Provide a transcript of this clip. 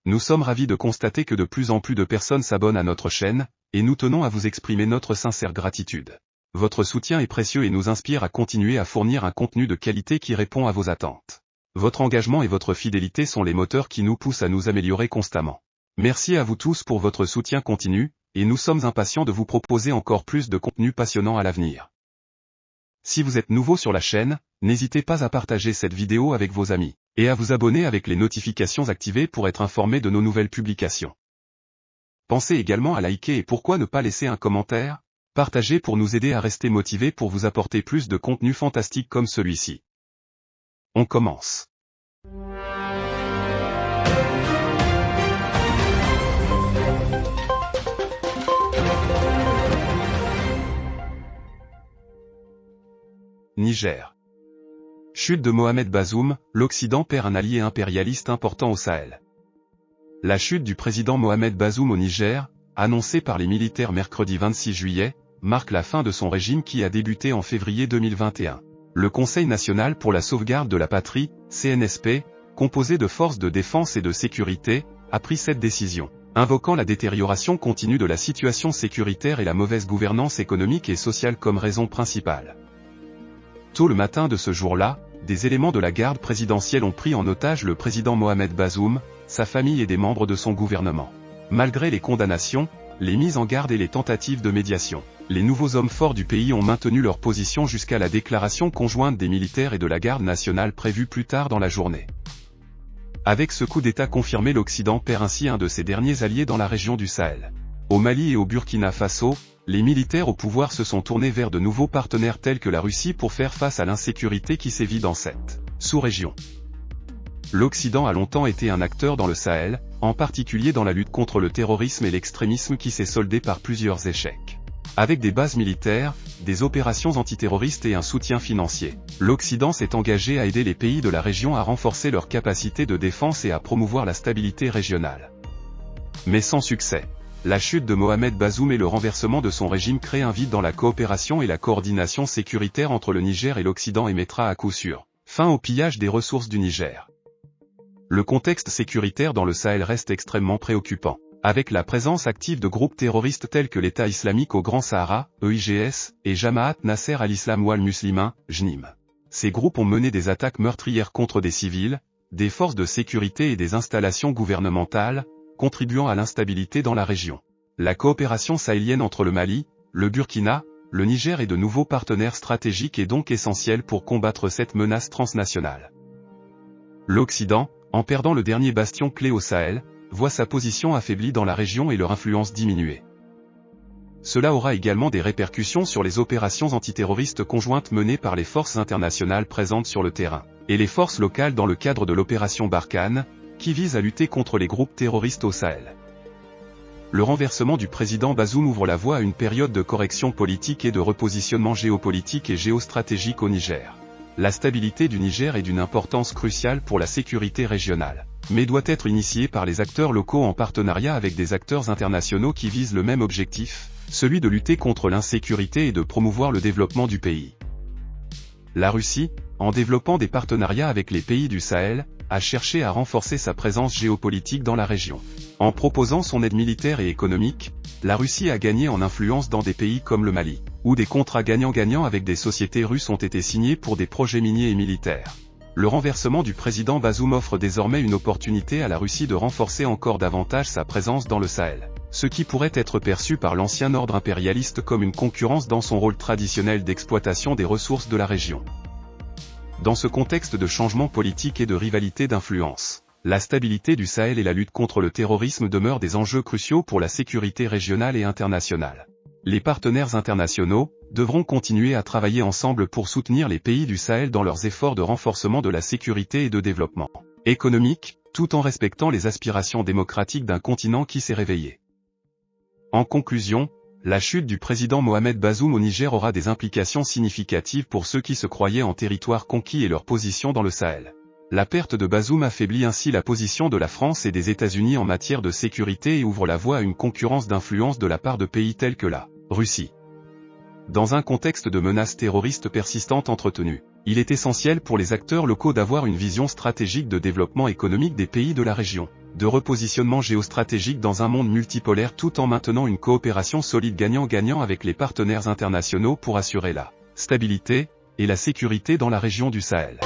Nous sommes ravis de constater que de plus en plus de personnes s'abonnent à notre chaîne, et nous tenons à vous exprimer notre sincère gratitude. Votre soutien est précieux et nous inspire à continuer à fournir un contenu de qualité qui répond à vos attentes. Votre engagement et votre fidélité sont les moteurs qui nous poussent à nous améliorer constamment. Merci à vous tous pour votre soutien continu, et nous sommes impatients de vous proposer encore plus de contenu passionnant à l'avenir. Si vous êtes nouveau sur la chaîne, n'hésitez pas à partager cette vidéo avec vos amis, et à vous abonner avec les notifications activées pour être informé de nos nouvelles publications. Pensez également à liker et pourquoi ne pas laisser un commentaire, partager pour nous aider à rester motivés pour vous apporter plus de contenu fantastique comme celui-ci. On commence. Niger. Chute de Mohamed Bazoum, l'Occident perd un allié impérialiste important au Sahel. La chute du président Mohamed Bazoum au Niger, annoncée par les militaires mercredi 26 juillet, marque la fin de son régime qui a débuté en février 2021. Le Conseil national pour la sauvegarde de la patrie, CNSP, composé de forces de défense et de sécurité, a pris cette décision, invoquant la détérioration continue de la situation sécuritaire et la mauvaise gouvernance économique et sociale comme raison principale. Tôt le matin de ce jour-là, des éléments de la garde présidentielle ont pris en otage le président Mohamed Bazoum, sa famille et des membres de son gouvernement. Malgré les condamnations, les mises en garde et les tentatives de médiation, les nouveaux hommes forts du pays ont maintenu leur position jusqu'à la déclaration conjointe des militaires et de la garde nationale prévue plus tard dans la journée. Avec ce coup d'État confirmé, l'Occident perd ainsi un de ses derniers alliés dans la région du Sahel. Au Mali et au Burkina Faso, les militaires au pouvoir se sont tournés vers de nouveaux partenaires tels que la Russie pour faire face à l'insécurité qui sévit dans cette sous-région. L'Occident a longtemps été un acteur dans le Sahel, en particulier dans la lutte contre le terrorisme et l'extrémisme qui s'est soldé par plusieurs échecs. Avec des bases militaires, des opérations antiterroristes et un soutien financier, l'Occident s'est engagé à aider les pays de la région à renforcer leurs capacités de défense et à promouvoir la stabilité régionale. Mais sans succès. La chute de Mohamed Bazoum et le renversement de son régime créent un vide dans la coopération et la coordination sécuritaire entre le Niger et l'Occident et mettra à coup sûr fin au pillage des ressources du Niger. Le contexte sécuritaire dans le Sahel reste extrêmement préoccupant, avec la présence active de groupes terroristes tels que l'État islamique au Grand Sahara, EIGS, et Jamaat Nasser al-Islam wal-Muslimin, JNIM. Ces groupes ont mené des attaques meurtrières contre des civils, des forces de sécurité et des installations gouvernementales, contribuant à l'instabilité dans la région. La coopération sahélienne entre le Mali, le Burkina, le Niger et de nouveaux partenaires stratégiques est donc essentielle pour combattre cette menace transnationale. L'Occident, en perdant le dernier bastion clé au Sahel, voit sa position affaiblie dans la région et leur influence diminuer. Cela aura également des répercussions sur les opérations antiterroristes conjointes menées par les forces internationales présentes sur le terrain, et les forces locales dans le cadre de l'opération Barkhane, qui vise à lutter contre les groupes terroristes au Sahel. Le renversement du président Bazoum ouvre la voie à une période de correction politique et de repositionnement géopolitique et géostratégique au Niger. La stabilité du Niger est d'une importance cruciale pour la sécurité régionale, mais doit être initiée par les acteurs locaux en partenariat avec des acteurs internationaux qui visent le même objectif, celui de lutter contre l'insécurité et de promouvoir le développement du pays. La Russie, en développant des partenariats avec les pays du Sahel, a cherché à renforcer sa présence géopolitique dans la région. En proposant son aide militaire et économique, la Russie a gagné en influence dans des pays comme le Mali, où des contrats gagnant-gagnant avec des sociétés russes ont été signés pour des projets miniers et militaires. Le renversement du président Bazoum offre désormais une opportunité à la Russie de renforcer encore davantage sa présence dans le Sahel, ce qui pourrait être perçu par l'ancien ordre impérialiste comme une concurrence dans son rôle traditionnel d'exploitation des ressources de la région. Dans ce contexte de changement politique et de rivalité d'influence, la stabilité du Sahel et la lutte contre le terrorisme demeurent des enjeux cruciaux pour la sécurité régionale et internationale. Les partenaires internationaux devront continuer à travailler ensemble pour soutenir les pays du Sahel dans leurs efforts de renforcement de la sécurité et de développement économique, tout en respectant les aspirations démocratiques d'un continent qui s'est réveillé. En conclusion, la chute du président Mohamed Bazoum au Niger aura des implications significatives pour ceux qui se croyaient en territoire conquis et leur position dans le Sahel. La perte de Bazoum affaiblit ainsi la position de la France et des États-Unis en matière de sécurité et ouvre la voie à une concurrence d'influence de la part de pays tels que la Russie. Dans un contexte de menaces terroristes persistantes entretenues, il est essentiel pour les acteurs locaux d'avoir une vision stratégique de développement économique des pays de la région. de repositionnement géostratégique dans un monde multipolaire tout en maintenant une coopération solide gagnant-gagnant avec les partenaires internationaux pour assurer la stabilité et la sécurité dans la région du Sahel.